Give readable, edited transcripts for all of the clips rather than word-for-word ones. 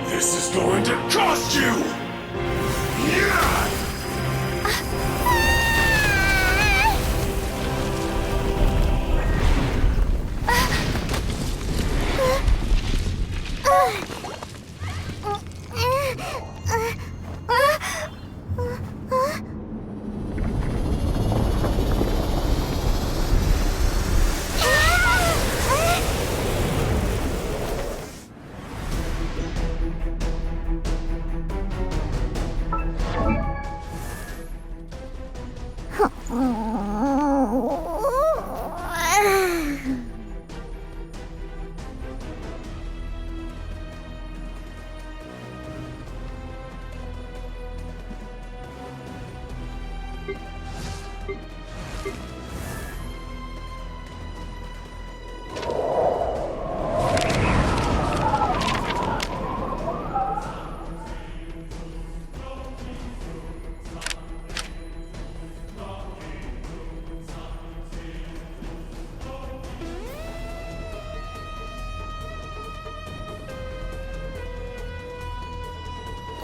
This is going to cost you! Yeah!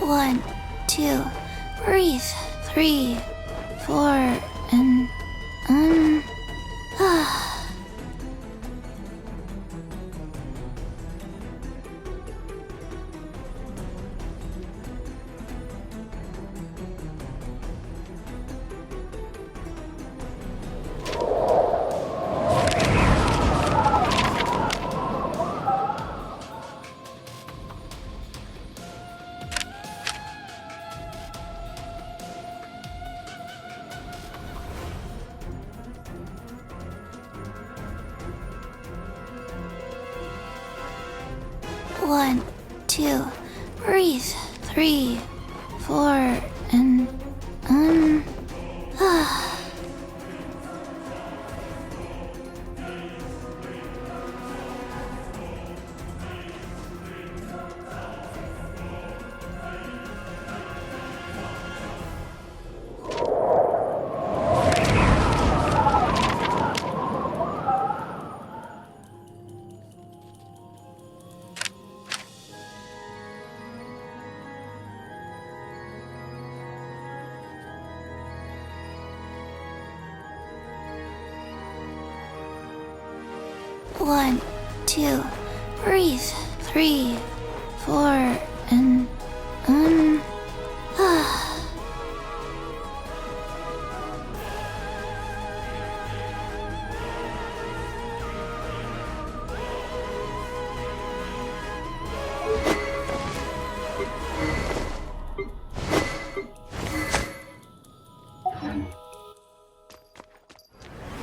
One, two, breathe. 3, 4, and One, two, breathe. 3, 4, and One, two, breathe. 3, 4, and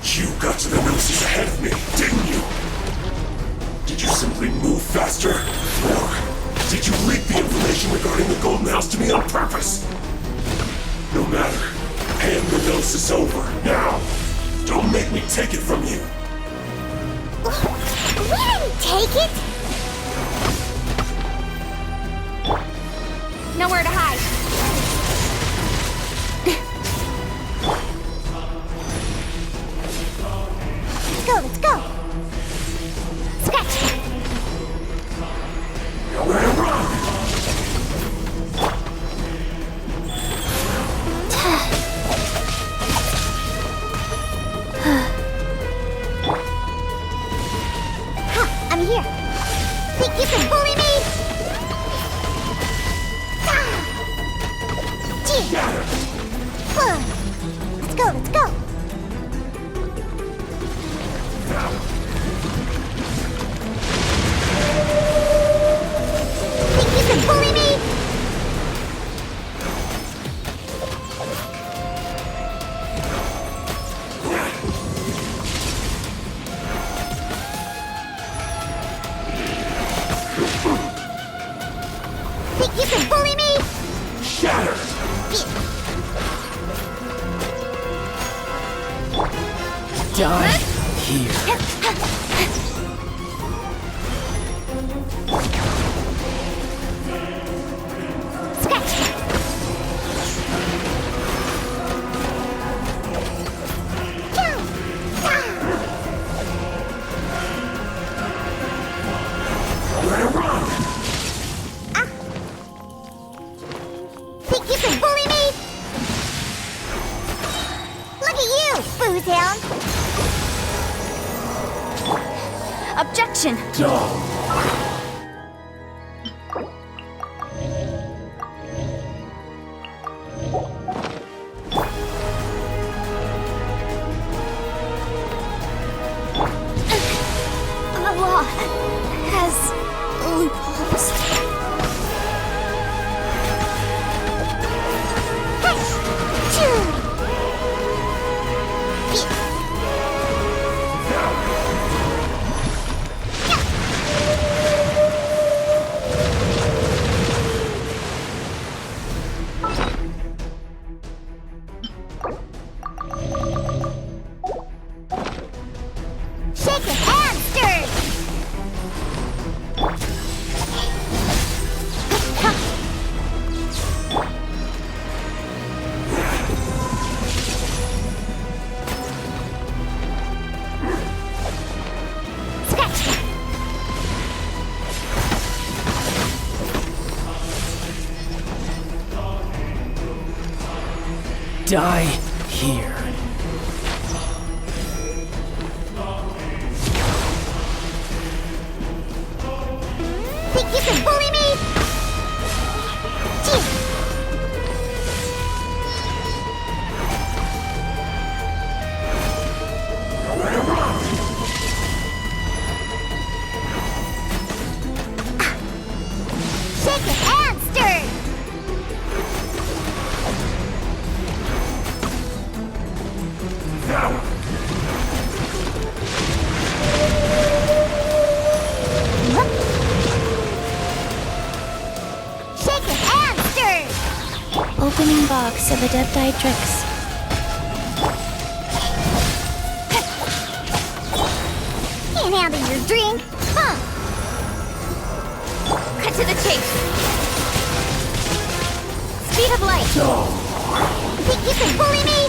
You got to the noses ahead of me, didn't you? Did you simply move faster? Or did you leak the information regarding the Golden House to me on purpose? No matter. Hand the gnosis over, now! Don't make me take it from you! We didn't take it! Nowhere to hide. Let's go! Scratch! Nowhere to run! Ha! I'm here! Think you can bully me? Let's go, let's go! Think you can bully me? Think you can bully me? Shatter! done. here. Think you can bully me? Look at you, Foozhound! Objection! The law has loopholes. Shake it and stir! Scratch! Die here. Think you can bully me? Gee. Shake it and stir! Shake it and stir! Opening box of Adepti tricks. Can't handle your drink, huh? Cut to the chase. Speed of light. Think you can bully me?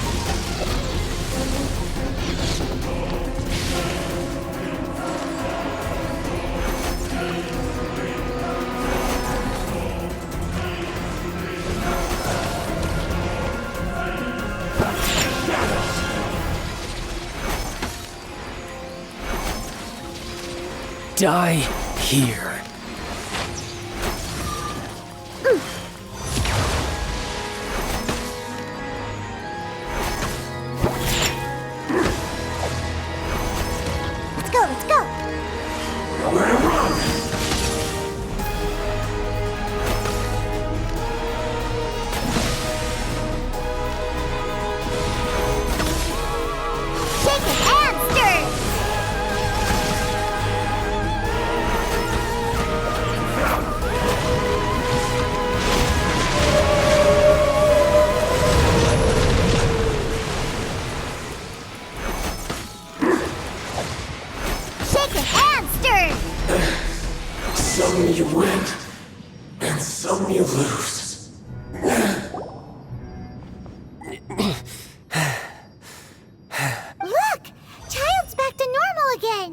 Die here. Let's go, let's go. Shake it and stir! Shake it and stir! Some you win, and some you lose. Look! Child's back to normal again!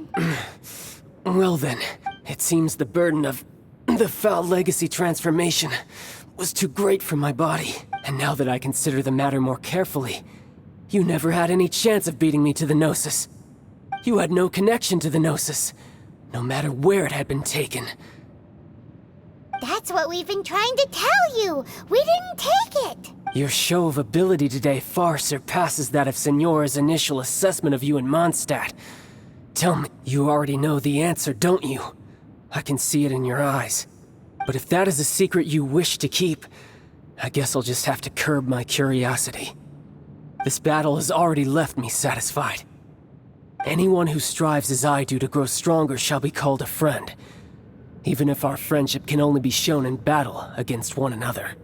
Well then, it seems the burden of the foul legacy transformation was too great for my body. And now that I consider the matter more carefully, you never had any chance of beating me to the Gnosis. You had no connection to the Gnosis, no matter where it had been taken. That's what we've been trying to tell you! We didn't take it! Your show of ability today far surpasses that of Signora's initial assessment of you in Mondstadt. Tell me, you already know the answer, don't you? I can see it in your eyes. But if that is a secret you wish to keep, I guess I'll just have to curb my curiosity. This battle has already left me satisfied. Anyone who strives as I do to grow stronger shall be called a friend, even if our friendship can only be shown in battle against one another.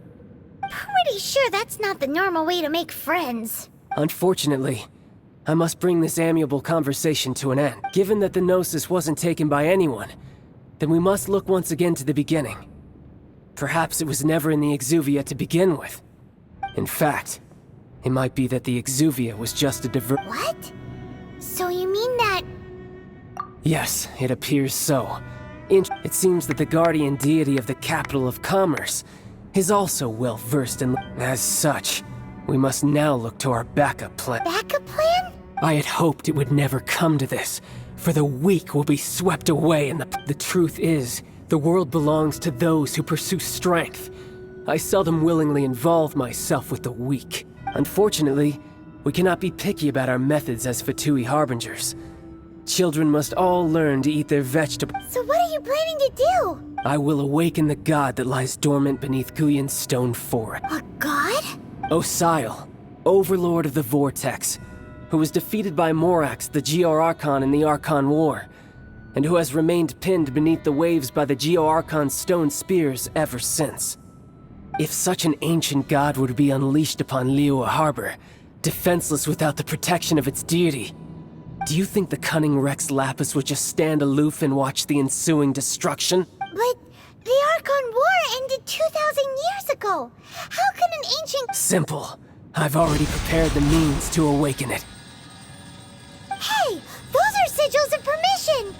Pretty sure that's not the normal way to make friends. Unfortunately, I must bring this amiable conversation to an end. Given that the Gnosis wasn't taken by anyone, then we must look once again to the beginning. Perhaps it was never in the Exuvia to begin with. In fact, it might be that the Exuvia was just a What? So you mean that... Yes, it appears so. It seems that the guardian deity of the capital of commerce is also well versed in... As such, we must now look to our backup plan. Backup plan? I had hoped it would never come to this, for the weak will be swept away and the truth is, the world belongs to those who pursue strength. I seldom willingly involve myself with the weak. Unfortunately, we cannot be picky about our methods as Fatui Harbingers. Children must all learn to eat their vegetables. So what are you planning to do? I will awaken the god that lies dormant beneath Guyan's stone forest. A god? Osial, overlord of the Vortex, who was defeated by Morax, the Geo-Archon in the Archon War, and who has remained pinned beneath the waves by the Geo-Archon's stone spears ever since. If such an ancient god were to be unleashed upon Liyue Harbor, defenseless without the protection of its deity, do you think the cunning Rex Lapis would just stand aloof and watch the ensuing destruction? But the Archon War ended 2,000 years ago. How can an ancient... Simple. I've already prepared the means to awaken it. Hey! Those are sigils of permission!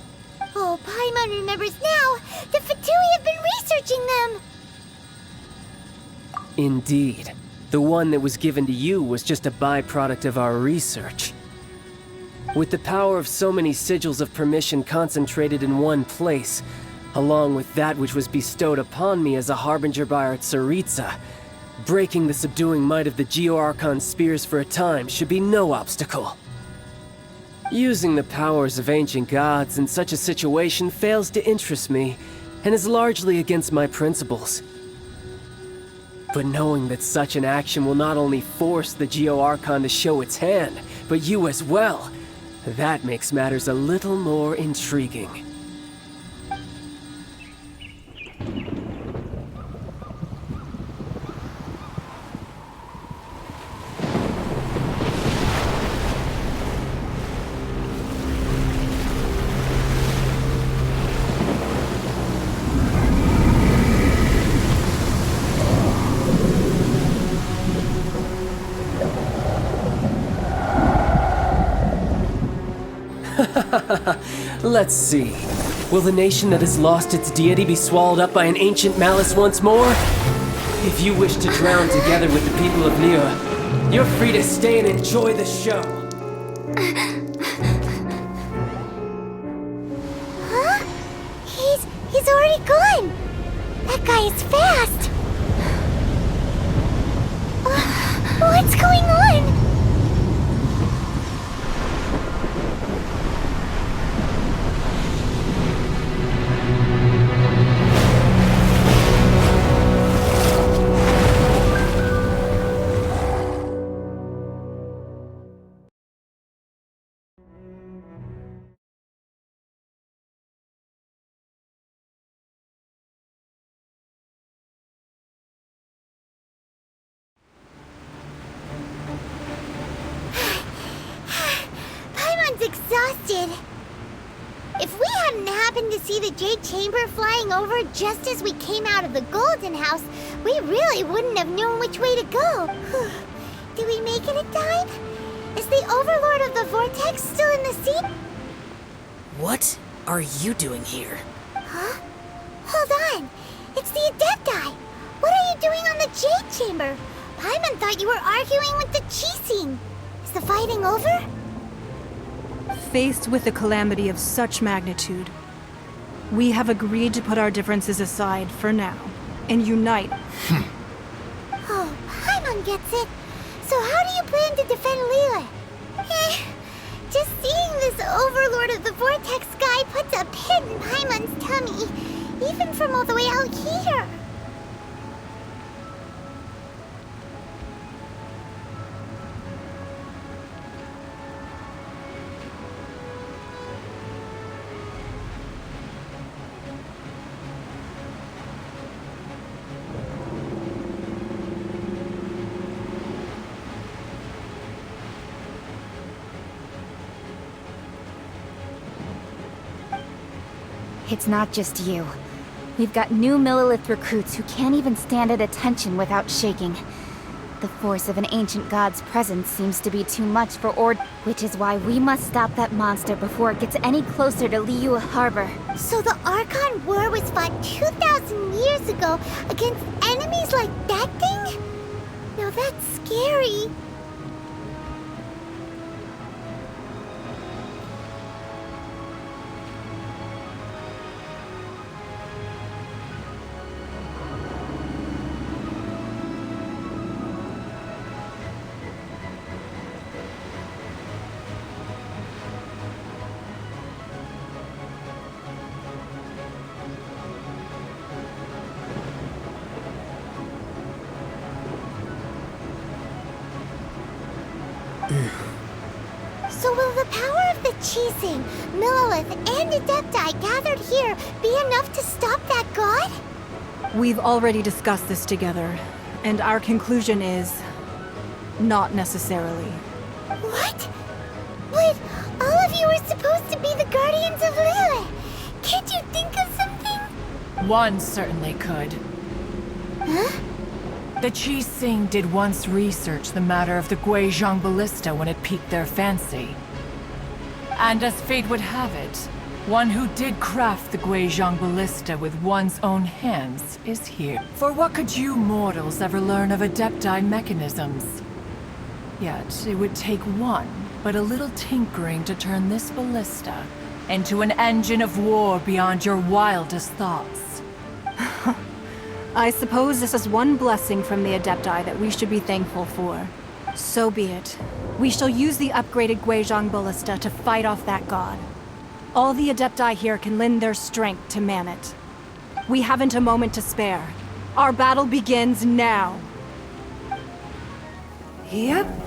Oh, Paimon remembers now. The Fatui have been researching them. Indeed. The one that was given to you was just a byproduct of our research. With the power of so many sigils of permission concentrated in one place, along with that which was bestowed upon me as a harbinger by our Tsaritsa, breaking the subduing might of the Geo-Archon spears for a time should be no obstacle. Using the powers of ancient gods in such a situation fails to interest me, and is largely against my principles. But knowing that such an action will not only force the Geo-Archon to show its hand, but you as well, that makes matters a little more intriguing. Let's see. Will the nation that has lost its deity be swallowed up by an ancient malice once more? If you wish to drown together with the people of Liyue, you're free to stay and enjoy the show. Huh? He's already gone. That guy is fast. What's going on? Exhausted. If we hadn't happened to see the Jade Chamber flying over just as we came out of the Golden House, we really wouldn't have known which way to go. Did we make it in time? Is the Overlord of the Vortex still in the seat? What are you doing here? Huh? Hold on. It's the Adepti. What are you doing on the Jade Chamber? Paimon thought you were arguing with the Chising. Is the fighting over? Faced with a calamity of such magnitude, we have agreed to put our differences aside for now and unite. Oh, Paimon gets it. So how do you plan to defend Liyue? Just seeing this Overlord of the Vortex guy puts a pit in Paimon's tummy, even from all the way out here. It's not just you. We've got new Millilith recruits who can't even stand at attention without shaking. The force of an ancient god's presence seems to be too much for which is why we must stop that monster before it gets any closer to Liyue Harbor. So the Archon War was fought 2,000 years ago against enemies like that thing? Now that's scary. So will the power of the Chising, Millilith, and Adepti gathered here be enough to stop that god? We've already discussed this together, and our conclusion is... not necessarily. What? But all of you are supposed to be the guardians of Lilith. Can't you think of something? One certainly could. Huh? The Chising did once research the matter of the Guizhong ballista when it piqued their fancy. And as fate would have it, one who did craft the Guizhong ballista with one's own hands is here. For what could you mortals ever learn of Adepti mechanisms? Yet, it would take one, but a little tinkering to turn this ballista into an engine of war beyond your wildest thoughts. I suppose this is one blessing from the Adepti that we should be thankful for. So be it. We shall use the upgraded Guizhong ballista to fight off that god. All the Adepti here can lend their strength to man it. We haven't a moment to spare. Our battle begins now. Yep.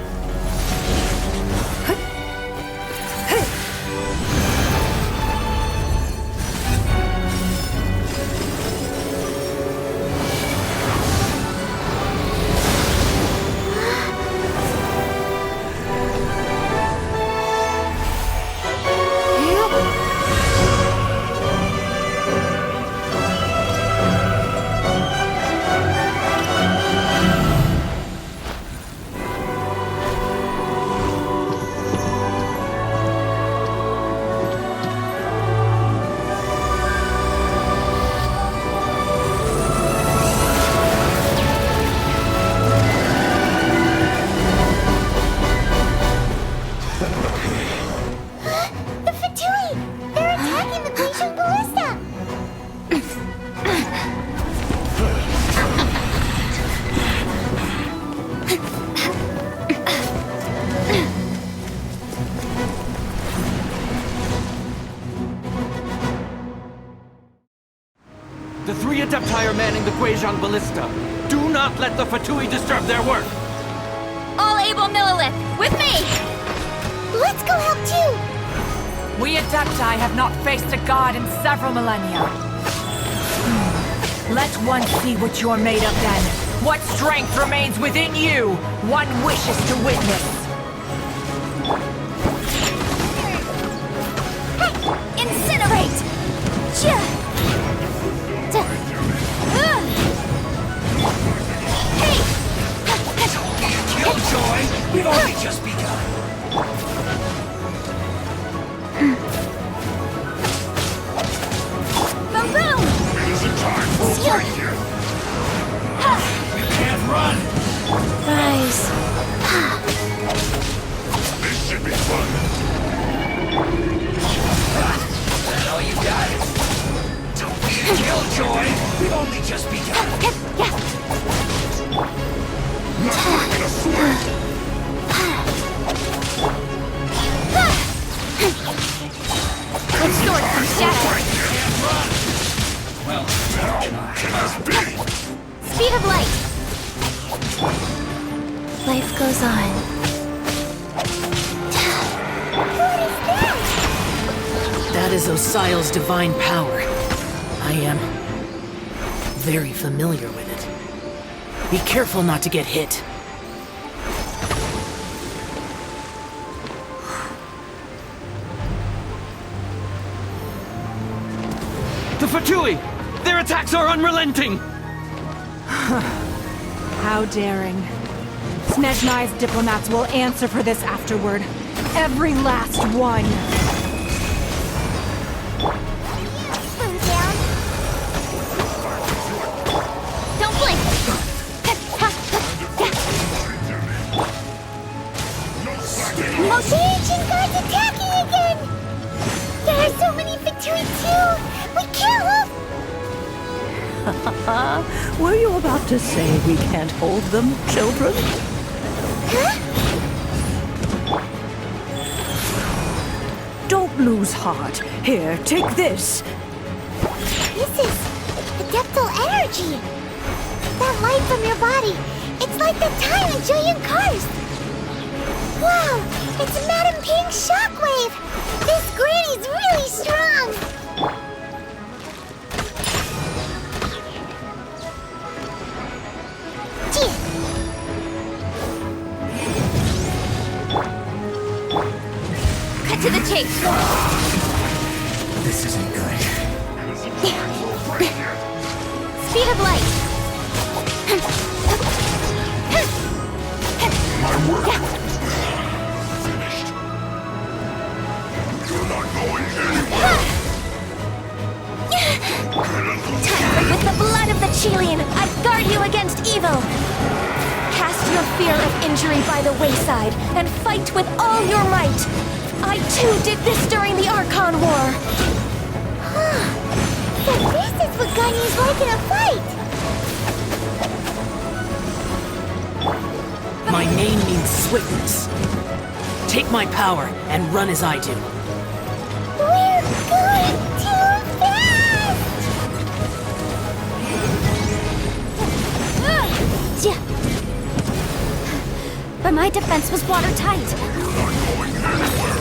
The three Adepti are manning the Guizhong ballista. Do not let the Fatui disturb their work! All able Millilith, with me! Let's go help too! We Adepti have not faced a god in several millennia. Let one see what you're made of then. What strength remains within you, one wishes to witness. Hey! Incinerate! Hey! Killjoy, we've only just begun. Boom! Isn't time for a break here. We can't run. Rise. This should be fun. That's all you got. Don't be a killjoy. We've only just begun. Not gonna sweat. Let's sort some shadow. Can't run. Well, now can us be? Speed of light. Life goes on. That is Osial's divine power. I am very familiar with it. Be careful not to get hit. Fatui! Their attacks are unrelenting! How daring. Snezhnai's diplomats will answer for this afterward. Every last one. Spoon down. Don't blink. Multi-ancient guards attacking again! There are so many Fatui too! We can't hold... Were you about to say we can't hold them, children? Huh? Don't lose heart. Here, take this. This is adeptal energy! That light from your body, it's like the time in Julian Karst! Wow! It's Madame Ping's shockwave! This granny's really strong! Gee. Cut to the chase! This isn't good. Speed of light! My work finished. You're not going anywhere. With the blood of the Chilean, I guard you against evil! Cast your fear of injury by the wayside, and fight with all your might! I too did this during the Archon War! So this is what Ganyu's like in a fight! My name means swiftness. Take my power and run as I do. We're going too fast! But my defense was watertight. You're not going anywhere.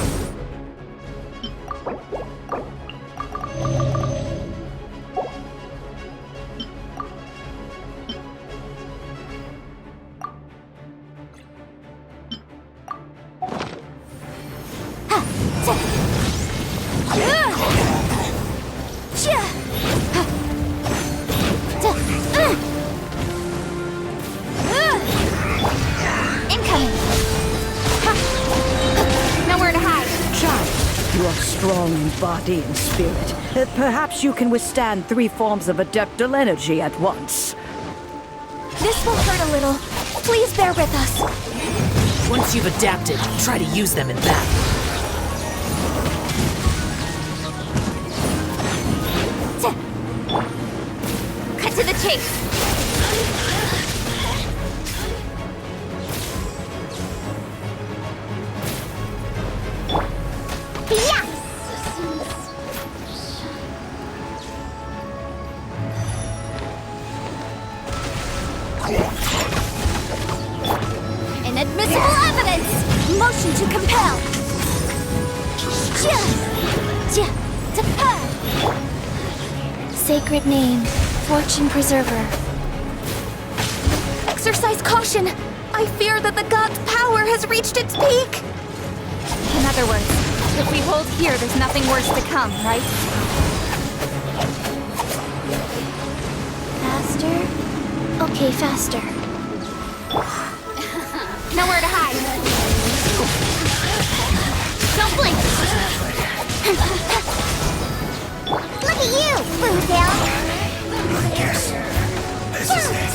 Incoming! Nowhere to hide. Child, you are strong in body and spirit. Perhaps you can withstand 3 forms of adeptal energy at once. This will hurt a little. Please bear with us. Once you've adapted, try to use them in battle. Cut to the chase. Yeah! Inadmissible evidence! Motion to compel! Sacred name, Fortune Preserver. Exercise caution! I fear that the god's power has reached its peak! In other words, if we hold here, there's nothing worse to come, right? Faster? Okay, faster. Nowhere to hide. Don't blink. Look at you, Boomtail. I guess this is it.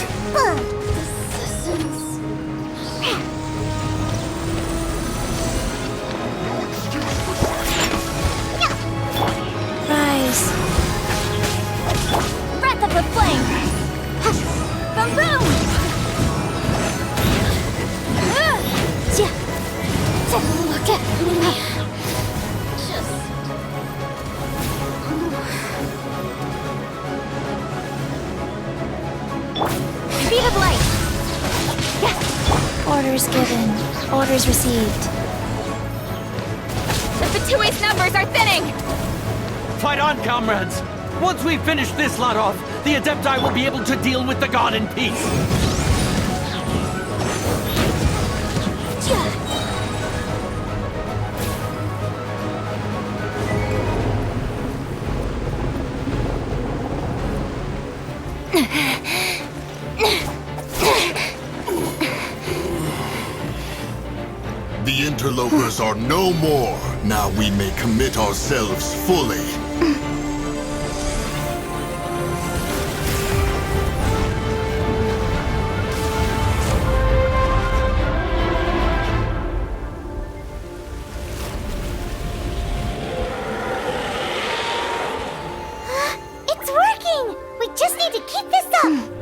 Rise. Breath of the flame. Boom, boom. Speed of light. Orders given. Orders received. The Fatui's numbers are thinning. Fight on, comrades! Once we finish this lot off, the Adepti will be able to deal with the god in peace. The interlopers are no more. Now we may commit ourselves fully. It's working! We just need to keep this up!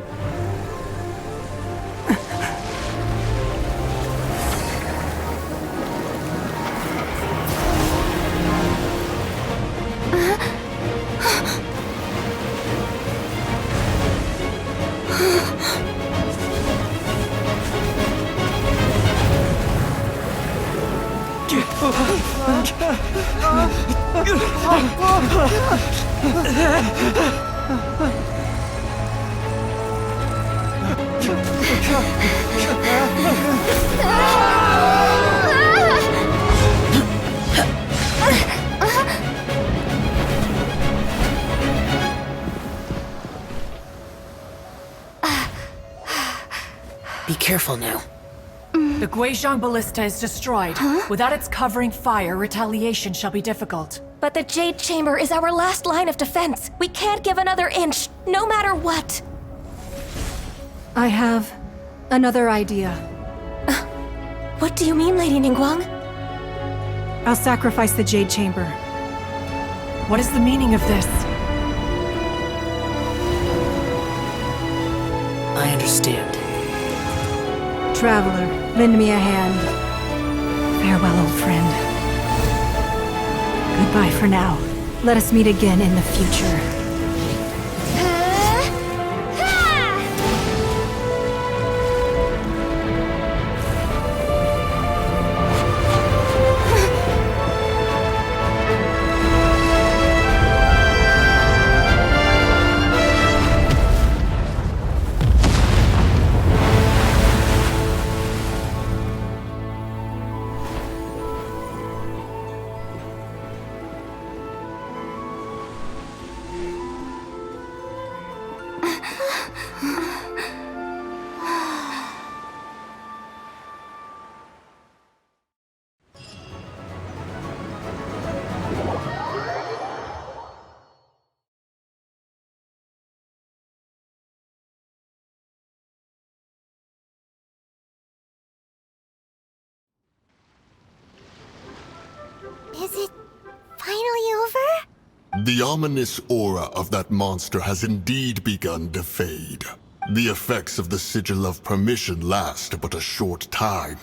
Be careful now. The Guizhong Ballista is destroyed. Without its covering fire, retaliation shall be difficult. But the Jade Chamber is our last line of defense. We can't give another inch, no matter what. I have another idea. What do you mean, Lady Ningguang? I'll sacrifice the Jade Chamber. What is the meaning of this? I understand. Traveler, lend me a hand. Farewell, old friend. Goodbye for now. Let us meet again in the future. Is it finally over? The ominous aura of that monster has indeed begun to fade. The effects of the Sigil of Permission last but a short time.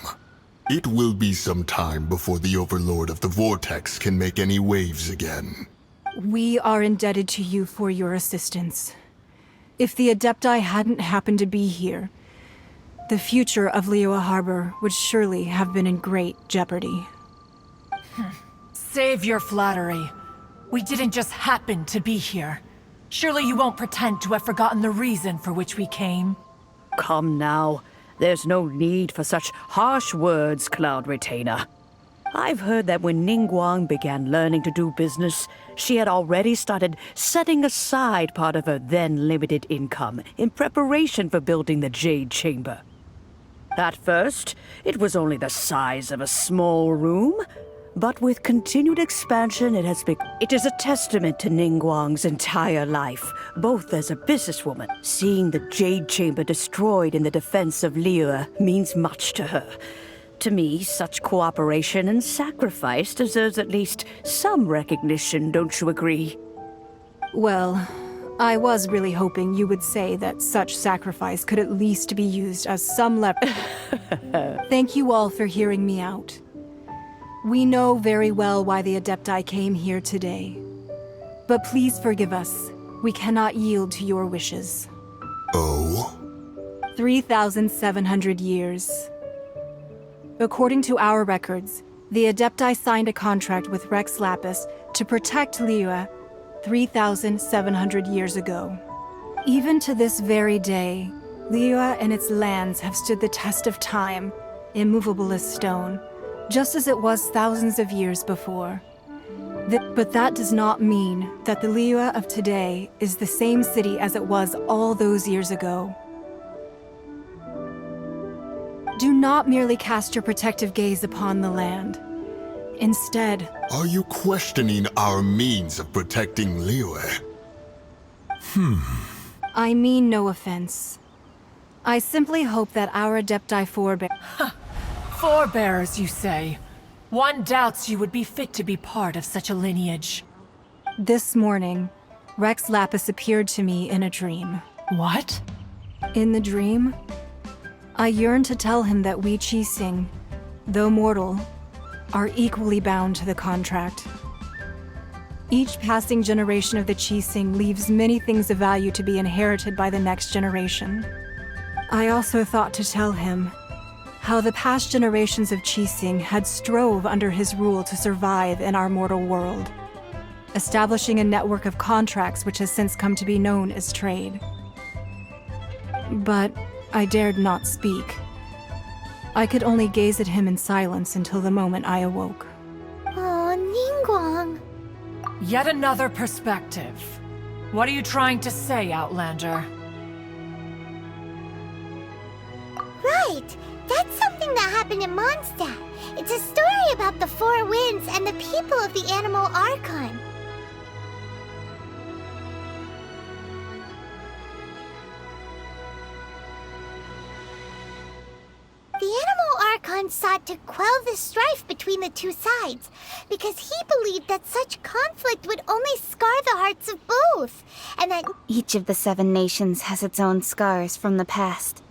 It will be some time before the Overlord of the Vortex can make any waves again. We are indebted to you for your assistance. If the Adepti hadn't happened to be here, the future of Liyue Harbor would surely have been in great jeopardy. Save your flattery. We didn't just happen to be here. Surely you won't pretend to have forgotten the reason for which we came. Come now. There's no need for such harsh words, Cloud Retainer. I've heard that when Ningguang began learning to do business, she had already started setting aside part of her then limited income in preparation for building the Jade Chamber. At first, it was only the size of a small room, but with continued expansion, it is a testament to Ningguang's entire life, both as a businesswoman. Seeing the Jade Chamber destroyed in the defense of Liyue means much to her. To me, such cooperation and sacrifice deserves at least some recognition, don't you agree? Well, I was really hoping you would say that such sacrifice could at least be used as some Thank you all for hearing me out. We know very well why the Adepti came here today. But please forgive us. We cannot yield to your wishes. Oh? 3,700 years. According to our records, the Adepti signed a contract with Rex Lapis to protect Liyue 3,700 years ago. Even to this very day, Liyue and its lands have stood the test of time, immovable as stone, just as it was thousands of years before. But that does not mean that the Liyue of today is the same city as it was all those years ago. Do not merely cast your protective gaze upon the land. Instead, Are you questioning our means of protecting Liyue? I mean no offense. I simply hope that our Adepti Forebears, you say? One doubts you would be fit to be part of such a lineage. This morning, Rex Lapis appeared to me in a dream. What? In the dream, I yearned to tell him that we Qixing, though mortal, are equally bound to the contract. Each passing generation of the Qixing leaves many things of value to be inherited by the next generation. I also thought to tell him how the past generations of Qixing had strove under his rule to survive in our mortal world, establishing a network of contracts which has since come to be known as trade. But I dared not speak. I could only gaze at him in silence until the moment I awoke. Oh, Ningguang. Yet another perspective. What are you trying to say, Outlander? Right! That's something that happened in Mondstadt. It's a story about the Four Winds and the people of the Animal Archon. The Animal Archon sought to quell the strife between the two sides, because he believed that such conflict would only scar the hearts of both, and that Each of the 7 nations has its own scars from the past.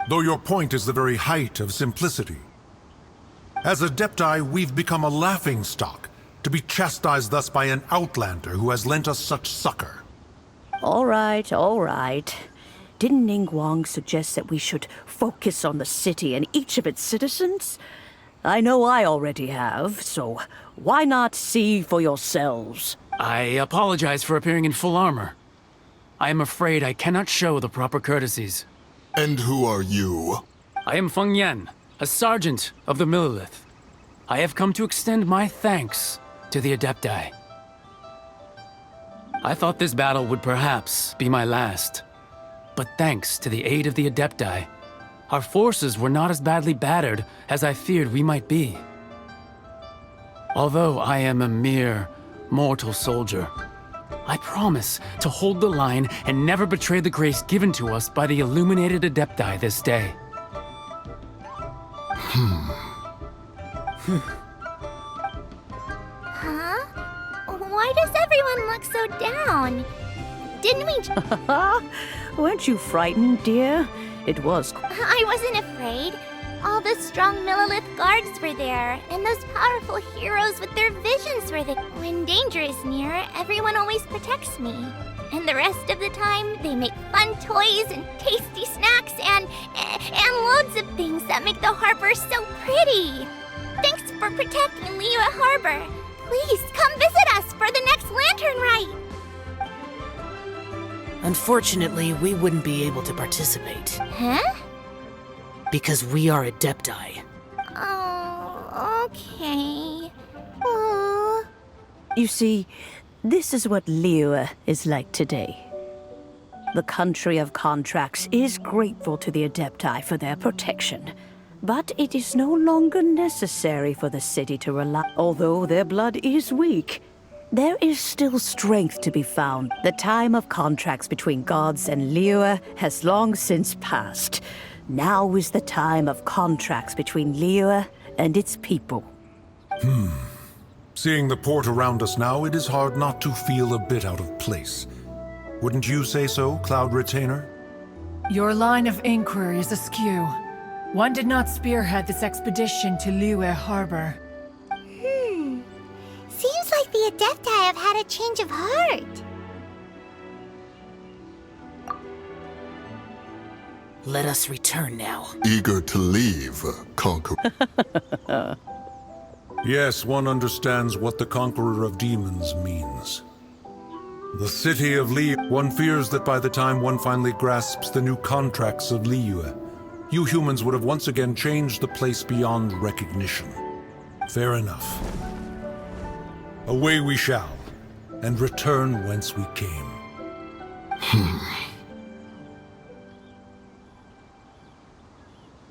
Though your point is the very height of simplicity. As Adepti, we've become a laughingstock, to be chastised thus by an outlander who has lent us such succor. All right, all right. Didn't Ningguang suggest that we should focus on the city and each of its citizens? I know I already have, so why not see for yourselves? I apologize for appearing in full armor. I am afraid I cannot show the proper courtesies. And who are you? I am Feng Yan, a sergeant of the Millelith. I have come to extend my thanks to the Adepti. I thought this battle would perhaps be my last. But thanks to the aid of the Adepti, our forces were not as badly battered as I feared we might be. Although I am a mere mortal soldier, I promise to hold the line and never betray the grace given to us by the illuminated Adepti this day. Huh? Why does everyone look so down? Didn't we... Weren't you frightened, dear? It was... I wasn't afraid. All the strong Millelith guards were there, and those powerful heroes with their visions were there. When danger is near, everyone always protects me. And the rest of the time, they make fun toys and tasty snacks and loads of things that make the harbor so pretty. Thanks for protecting Liyue Harbor. Please come visit us for the next lantern rite. Unfortunately, we wouldn't be able to participate. Huh? Because we are Adepti. Oh, okay. Oh. You see, this is what Liyue is like today. The country of contracts is grateful to the Adepti for their protection, but it is no longer necessary for the city to rely. Although their blood is weak, there is still strength to be found. The time of contracts between gods and Liyue has long since passed. Now is the time of contracts between Liyue and its people. Seeing the port around us now, it is hard not to feel a bit out of place. Wouldn't you say so, Cloud Retainer? Your line of inquiry is askew. One did not spearhead this expedition to Liyue Harbor. Seems like the Adepti have had a change of heart. Let us return now. Eager to leave, Conqueror. Yes, one understands what the Conqueror of Demons means. The city of Liyue. One fears that by the time one finally grasps the new contracts of Liyue, you humans would have once again changed the place beyond recognition. Fair enough. Away we shall, and return whence we came.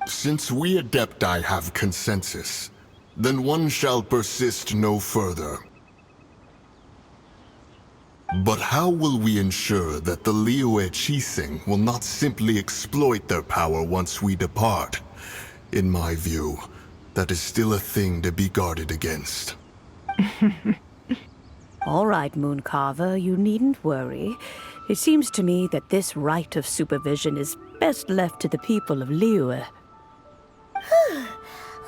Since we Adepti have consensus, then one shall persist no further. But how will we ensure that the Liyue Qixing will not simply exploit their power once we depart? In my view, that is still a thing to be guarded against. All right, Mooncarver, you needn't worry. It seems to me that this right of supervision is best left to the people of Liyue.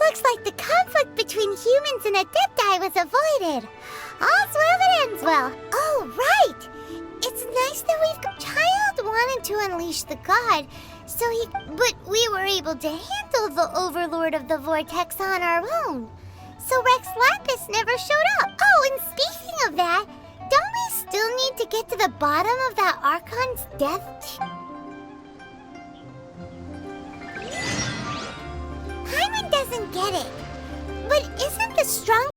Looks like the conflict between humans and Adepti was avoided. All's well that ends well. Oh, right! It's nice that we've... Child wanted to unleash the god, so he... But we were able to handle the Overlord of the Vortex on our own. So Rex Lapis never showed up. Oh, and speaking of that, don't we still need to get to the bottom of that Archon's death? Hyman doesn't get it. But isn't the strong